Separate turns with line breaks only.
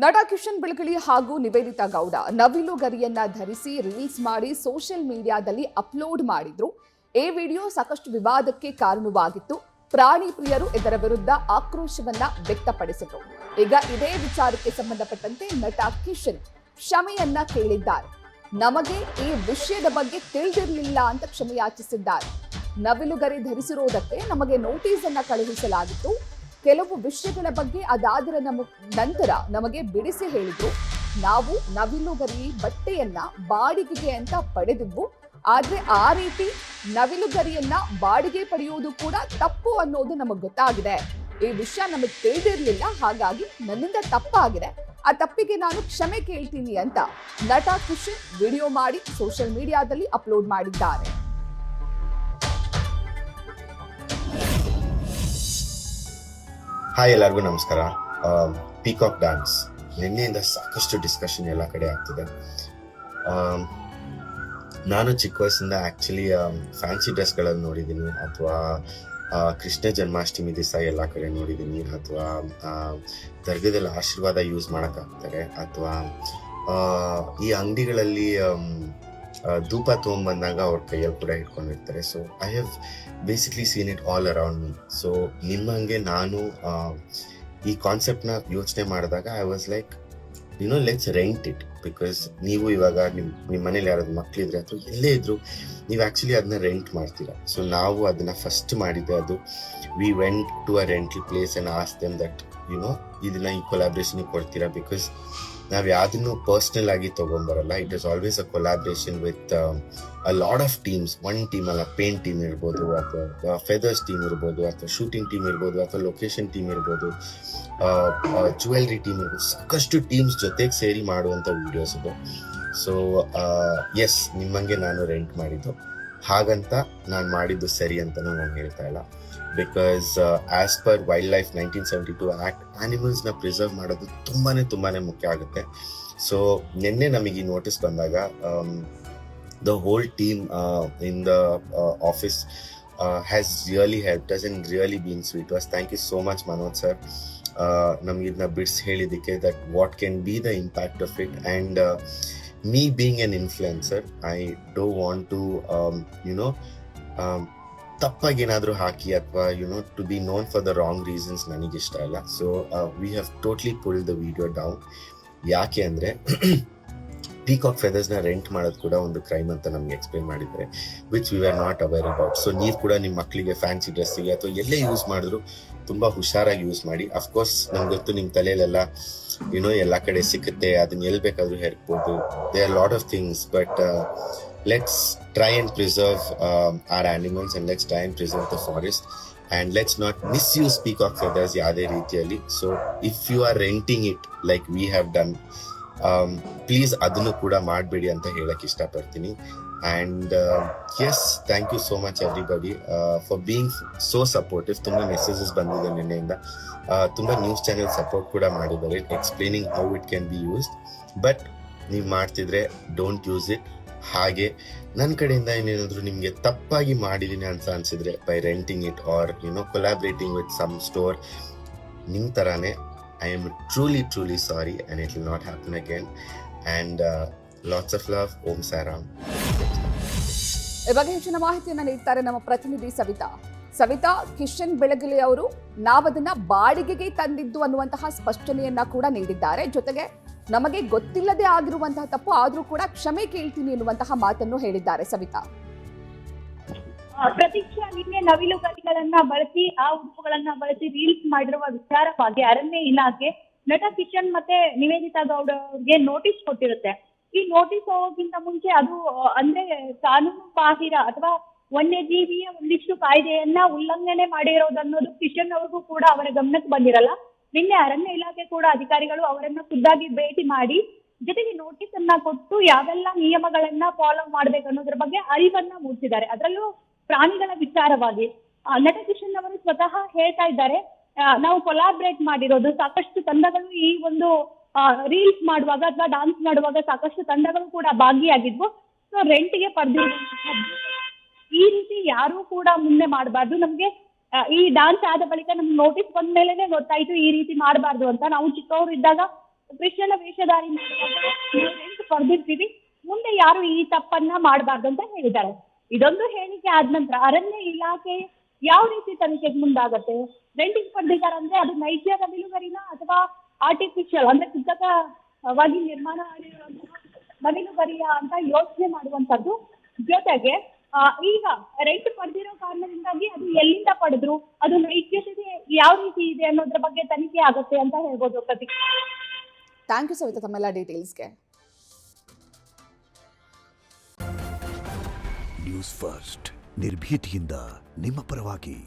ನಟ ಕಿಶನ್ ಬೆಳಗಲಿ ಹಾಗೂ ನಿವೇದಿತಾ ಗೌಡ ನವಿಲು ಗರಿಯನ್ನ ಧರಿಸಿ ರೀಲ್ಸ್ ಮಾಡಿ ಸೋಷಿಯಲ್ ಮೀಡಿಯಾದಲ್ಲಿ ಅಪ್ಲೋಡ್ ಮಾಡಿದ್ರು. ಈ ವಿಡಿಯೋ ಸಾಕಷ್ಟು ವಿವಾದಕ್ಕೆ ಕಾರಣವಾಗಿತ್ತು. ಪ್ರಾಣಿ ಪ್ರಿಯರು ಇದರ ವಿರುದ್ಧ ಆಕ್ರೋಶವನ್ನ ವ್ಯಕ್ತಪಡಿಸಿದ್ರು. ಈಗ ಇದೇ ವಿಚಾರಕ್ಕೆ ಸಂಬಂಧಪಟ್ಟಂತೆ ನಟ ಕಿಶನ್ ಕ್ಷಮೆಯನ್ನ ಕೇಳಿದ್ದಾರೆ. ನಮಗೆ ಈ ವಿಷಯದ ಬಗ್ಗೆ ತಿಳಿದಿರಲಿಲ್ಲ ಅಂತ ಕ್ಷಮೆ ಯಾಚಿಸಿದ್ದಾರೆ. ನವಿಲುಗರಿ ಧರಿಸಿರುವುದಕ್ಕೆ ನಮಗೆ ನೋಟಿಸ್ ಅನ್ನ ಕಳುಹಿಸಲಾಗಿತ್ತು. ಕೆಲವು ವಿಷಯಗಳ ಬಗ್ಗೆ ಅದಾದರ ನಂತರ ನಮಗೆ ಬಿಡಿಸಿ ಹೇಳಿದ್ರು. ನಾವು ನವಿಲುಗರಿ ಬಟ್ಟೆಯನ್ನ ಬಾಡಿಗೆಗೆ ಅಂತ ಪಡೆದಿದ್ವು. ಆದ್ರೆ ಆ ರೀತಿ ನವಿಲುಗರಿಯನ್ನ ಬಾಡಿಗೆ ಪಡೆಯುವುದು ಕೂಡ ತಪ್ಪು ಅನ್ನೋದು ನಮಗೆ ಗೊತ್ತಾಗಿದೆ. ಈ ವಿಷಯ ನಮಗೆ ತಿಳಿದಿರಲಿಲ್ಲ, ಹಾಗಾಗಿ ನನ್ನಿಂದ ತಪ್ಪಾಗಿದೆ. ಆ ತಪ್ಪಿಗೆ ನಾನು ಕ್ಷಮೆ ಕೇಳ್ತೀನಿ ಅಂತ ನಟ ಕಿಶನ್ ವಿಡಿಯೋ ಮಾಡಿ ಸೋಷಿಯಲ್ ಮೀಡಿಯಾದಲ್ಲಿ ಅಪ್ಲೋಡ್ ಮಾಡಿದ್ದಾರೆ.
ಹಾಯ್, ಎಲ್ಲರಿಗೂ ನಮಸ್ಕಾರ. ಪೀಕಾಕ್ ಡ್ಯಾನ್ಸ್ ನಿನ್ನೆಯಿಂದ ಸಾಕಷ್ಟು ಡಿಸ್ಕಷನ್ ಎಲ್ಲ ಕಡೆ ಆಗ್ತಿದೆ. ನಾನು ಚಿಕ್ಕ ವಯಸ್ಸಿಂದ ಆ್ಯಕ್ಚುಲಿ ಫ್ಯಾನ್ಸಿ ಡ್ರೆಸ್ಗಳನ್ನು ನೋಡಿದ್ದೀನಿ, ಅಥವಾ ಕೃಷ್ಣ ಜನ್ಮಾಷ್ಟಮಿ ದಿವಸ ಎಲ್ಲ ಕಡೆ ನೋಡಿದ್ದೀನಿ, ಅಥವಾ ದರ್ಗದಲ್ಲಿ ಆಶೀರ್ವಾದ ಯೂಸ್ ಮಾಡೋಕ್ಕಾಗ್ತಾರೆ, ಅಥವಾ ಈ ಅಂಗಡಿಗಳಲ್ಲಿ ಧೂಪ ತೊಗೊಂಬಂದಾಗ ಅವ್ರ ಕೈಯಲ್ಲಿ ಕೂಡ ಇಟ್ಕೊಂಡಿರ್ತಾರೆ. So I have basically seen it all around me. So ನಿಮ್ಮಂಗೆ ನಾನು ಈ ಕಾನ್ಸೆಪ್ಟ್ನ ಯೋಚನೆ ಮಾಡಿದಾಗ I was like, let's rent it. Because ನೀವು ಇವಾಗ ನಿಮ್ಮ ಮನೇಲಿ ಯಾರಾದ್ರು ಮಕ್ಕಳಿದ್ರೆ ಅಥವಾ ಎಲ್ಲೇ ಇದ್ರು ನೀವು ಆ್ಯಕ್ಚುಲಿ ಅದನ್ನ ರೆಂಟ್ ಮಾಡ್ತೀರಾ. ಸೊ ನಾವು ಅದನ್ನ ಫಸ್ಟ್ ಮಾಡಿದ್ದೆ, ಅದು we went to a rental place and ask them that ಇದನ್ನ ಈ ಕೊಲಾಬ್ರೇಷನ್ಗೆ ಕೊಡ್ತೀರಾ. ಬಿಕಾಸ್ ನಾವು ಯಾವುದನ್ನು ಪರ್ಸ್ನಲ್ ಆಗಿ ತೊಗೊಂಬರಲ್ಲ. It is always a collaboration with a lot of teams. One team ಅಲ್ಲ, ಪೇಂಟ್ ಟೀಮ್ ಇರ್ಬೋದು, ಅಥವಾ ಫೆದರ್ಸ್ ಟೀಮ್ ಇರ್ಬೋದು, ಅಥವಾ ಶೂಟಿಂಗ್ ಟೀಮ್ ಇರ್ಬೋದು, ಅಥವಾ ಲೊಕೇಶನ್ ಟೀಮ್ ಇರ್ಬೋದು, ಜ್ಯುವೆಲ್ರಿ ಟೀಮ್ ಇರ್ಬೋದು. ಸಾಕಷ್ಟು ಟೀಮ್ಸ್ ಜೊತೆಗೆ ಸೇರಿ ಮಾಡುವಂಥ ವಿಡಿಯೋಸ್ ಇದು. ಸೊ ಎಸ್, ನಿಮ್ಮಂಗೆ ನಾನು ರೆಂಟ್ ಮಾಡಿದ್ದು. ಹಾಗಂತ ನಾನು ಮಾಡಿದ್ದು ಸರಿ ಅಂತಲೂ ನಾನು ಹೇಳ್ತಾ ಇಲ್ಲ. Because as per wildlife 1972 act, ಆನಿಮಲ್ಸ್ನ ಪ್ರಿಸರ್ವ್ ಮಾಡೋದು ತುಂಬಾ ಮುಖ್ಯ ಆಗುತ್ತೆ. ಸೊ ನಿನ್ನೆ ನಮಗೆ ಈ ನೋಟಿಸ್ ಬಂದಾಗ the whole team in the office has really helped us and really been sweet to us. Thank you so much, Manoj sir. ನಮಗೆ ಇದನ್ನ ಬಿಡಿಸಿ ಹೇಳಿದ್ದಕ್ಕೆ, that what can be the impact of it. And me being an influencer, I don't want to ತಪ್ಪಾಗಿ ಏನಾದರೂ ಹಾಕಿ ಅಥವಾ to be known for the wrong reasons ನನಗಿಷ್ಟ ಇಲ್ಲ. So we have totally pull the video down. ಯಾಕೆ ಅಂದರೆ peacock ಫೆದರ್ಸ್ನ rent ಮಾಡೋದು ಕೂಡ ಒಂದು ಕ್ರೈಮ್ ಅಂತ ನಮ್ಗೆ ಎಕ್ಸ್ಪ್ಲೈನ್ ಮಾಡಿದ್ದಾರೆ, which we are not aware about. So ನೀವು ಕೂಡ ನಿಮ್ಮ ಮಕ್ಕಳಿಗೆ ಫ್ಯಾನ್ಸಿ ಡ್ರೆಸ್ಸಿಗೆ ಅಥವಾ ಎಲ್ಲೇ ಯೂಸ್ ಮಾಡಿದ್ರು ತುಂಬ ಹುಷಾರಾಗಿ ಯೂಸ್ ಮಾಡಿ. ಅಫ್ಕೋರ್ಸ್ ನಮ್ಗೆ ಗೊತ್ತು, ನಿಮ್ಮ ತಲೆಯಲ್ಲೆಲ್ಲ ಎಲ್ಲ ಕಡೆ ಸಿಕ್ಕುತ್ತೆ, ಅದನ್ನ ಎಲ್ಲಿ ಬೇಕಾದರೂ ಹೆರ್ಬೋದು. They are lot of things, but let's try and preserve our animals, and let's try and preserve the forest, and let's not misuse peacock feathers yade reetiyalli. So if you are renting it like we have done, please adunu kuda ಮಾಡಬೇಡಿ ಅಂತ ಹೇಳಕ್ ಇಷ್ಟಪಡ್ತೀನಿ. And yes, thank you so much everybody for being so supportive. ತುಂಬಾ messages ಬಂದಿದೆ ನಿನ್ನೆಯಿಂದ. ತುಂಬಾ news channel support ಕೂಡ ಮಾಡಿದ್ದಾರೆ, explaining how it can be used. But ನೀವು ಮಾಡ್ತಿದ್ರೆ ಡೋಂಟ್ ಯೂಸ್ ಇಟ್. ಹಾಗೆ ನನ್ನ ಕಡೆಯಿಂದ ಏನೇನಾದರೂ ನಿಮಗೆ ತಪ್ಪಾಗಿ ಮಾಡಿದ್ದೀನಿ ಅಂತ ಅನ್ಸಿದ್ರೆ, by renting it or collaborating with some store, ನಿಮ್ಮ ಥರಾನೇ I am truly sorry, and it will not happen again. And lots of love. ಓಂ ಸಾರಾಮ್.
ಈ ಬಗ್ಗೆ ಹೆಚ್ಚಿನ ಮಾಹಿತಿಯನ್ನು ನೀಡ್ತಾರೆ ನಮ್ಮ ಪ್ರತಿನಿಧಿ ಸವಿತಾ. ಕಿಶನ್ ಬೆಳಗಲಿ ಅವರು ನಾವದನ್ನ ಬಾಡಿಗೆಗೆ ತಂದಿದ್ದು ಅನ್ನುವಂತಹ ಸ್ಪಷ್ಟನೆಯನ್ನ ಕೂಡ ನೀಡಿದ್ದಾರೆ. ಜೊತೆಗೆ ನಮಗೆ ಗೊತ್ತಿಲ್ಲದೆ ಆಗಿರುವಂತಹ ತಪ್ಪು ಆದ್ರೂ ಕೂಡ ಕ್ಷಮೆ ಕೇಳ್ತೀನಿ ಎನ್ನುವಂತಹ ಮಾತನ್ನು ಹೇಳಿದ್ದಾರೆ. ಸವಿತಾ,
ಪ್ರತೀಕ್ಷಾ, ನಿನ್ನೆ ನವಿಲುಗರಿಗಳನ್ನ ಬಳಸಿ, ಆ ಉಡುಪುಗಳನ್ನ ಬಳಸಿ ರೀಲ್ಸ್ ಮಾಡಿರುವ ವಿಚಾರವಾಗಿ ಅರಣ್ಯ ಇಲಾಖೆ ನಟ ಕಿಶನ್ ಮತ್ತೆ ನಿವೇದಿತಾ ಗೌಡ ಅವ್ರಿಗೆ ನೋಟಿಸ್ ಕೊಟ್ಟಿರುತ್ತೆ. ಈ ನೋಟಿಸ್ ಹೋಗೋಕ್ಕಿಂತ ಮುಂಚೆ ಅದು ಅಂದ್ರೆ ಕಾನೂನು ಬಾಹಿರ ಅಥವಾ ವನ್ಯಜೀವಿಯ ಒಂದಿಷ್ಟು ಕಾಯ್ದೆಯನ್ನ ಉಲ್ಲಂಘನೆ ಮಾಡಿರೋದನ್ನೋದು ಕಿಶನ್ ಅವ್ರಿಗೂ ಕೂಡ ಅವರ ಗಮನಕ್ಕೆ ಬಂದಿರಲ್ಲ. ನಿನ್ನೆ ಅರಣ್ಯ ಇಲಾಖೆ ಕೂಡ ಅಧಿಕಾರಿಗಳು ಅವರನ್ನ ಖುದ್ದಾಗಿ ಭೇಟಿ ಮಾಡಿ, ಜೊತೆಗೆ ನೋಟಿಸ್ ಅನ್ನ ಕೊಟ್ಟು ಯಾವೆಲ್ಲ ನಿಯಮಗಳನ್ನ ಫಾಲೋ ಮಾಡ್ಬೇಕು ಅನ್ನೋದ್ರ ಬಗ್ಗೆ ಅರಿವನ್ನ ಮೂಡಿಸಿದ್ದಾರೆ. ಅದರಲ್ಲೂ ಪ್ರಾಣಿಗಳ ವಿಚಾರವಾಗಿ ನಟ ಕಿಶನ್ ಅವರು ಸ್ವತಃ ಹೇಳ್ತಾ ಇದ್ದಾರೆ, ನಾವು ಕೊಲಾಬ್ರೇಟ್ ಮಾಡಿರೋದು ಸಾಕಷ್ಟು ತಂಡಗಳು ಈ ಒಂದು ರೀಲ್ಸ್ ಮಾಡುವಾಗ ಅಥವಾ ಡಾನ್ಸ್ ಮಾಡುವಾಗ ಸಾಕಷ್ಟು ತಂಡಗಳು ಕೂಡ ಭಾಗಿಯಾಗಿದ್ವು. ಸೊ ರೆಂಟ್ಗೆ ಪಡೆದಿರುವಂತಹ ಈ ರೀತಿ ಯಾರೂ ಕೂಡ ಮುಂದೆ ಮಾಡಬಾರ್ದು. ನಮ್ಗೆ ಈ ಡಾನ್ಸ್ ಆದ ಬಳಿಕ ನಮ್ಗೆ ನೋಟಿಸ್ ಬಂದ ಮೇಲೆನೆ ಗೊತ್ತಾಯ್ತು ಈ ರೀತಿ ಮಾಡಬಾರ್ದು ಅಂತ. ನಾವು ಚಿಕ್ಕವರು ಇದ್ದಾಗ ಕ್ರಿಶ್ಚಿಯನ್ ವೇಷಧಾರಿ ರೆಂಟ್ ಪಡೆದಿರ್ತೀವಿ, ಮುಂದೆ ಯಾರು ಈ ತಪ್ಪನ್ನ ಮಾಡಬಾರ್ದು ಅಂತ ಹೇಳಿದ್ದಾರೆ. ಇದೊಂದು ಹೇಳಿಕೆ ಆದ ನಂತರ ಅರಣ್ಯ ಇಲಾಖೆ ಯಾವ ರೀತಿ ತನಿಖೆಗೆ ಮುಂದಾಗತ್ತೆ? ರೆಂಟಿಗೆ ಪಡೆದಿದ್ದಾರೆ ಅಂದ್ರೆ ಅದು ನೈಜ ನವಿಲುಗರಿನ ಅಥವಾ ಆರ್ಟಿಫಿಷಿಯಲ್ ಅಂದ್ರೆ ಕೃತಕವಾಗಿ ನಿರ್ಮಾಣ ಮಾಡಿರುವಂತಹ ನವಿಲುಗರಿಯ ಅಂತ ಯೋಚನೆ ಮಾಡುವಂತದ್ದು. ಜೊತೆಗೆ ಈಗ ರೆಂಟ್ ಪಡೆದಿರೋ ಕಾರಣದಿಂದಾಗಿ ಅದು ಎಲ್ಲಿಂದ ಪಡೆದ್ರು, ಅದು ನೈಜತೆ ಯಾವ ರೀತಿ ಇದೆ ಅನ್ನೋದ್ರ ಬಗ್ಗೆ ತನಿಖೆ ಆಗುತ್ತೆ ಅಂತ ಹೇಳ್ಬೋದು. ಪ್ರತೀಕ್,
ಥ್ಯಾಂಕ್ ಯು ಸವಿತಾ ತಮ್ಮೆಲ್ಲ ಡೀಟೇಲ್ಸ್ಗೆ.
ನ್ಯೂಸ್ ಫಸ್ಟ್ ನಿರ್ಭೀತಿಯಿಂದ ನಿಮ್ಮ ಪರವಾಗಿ.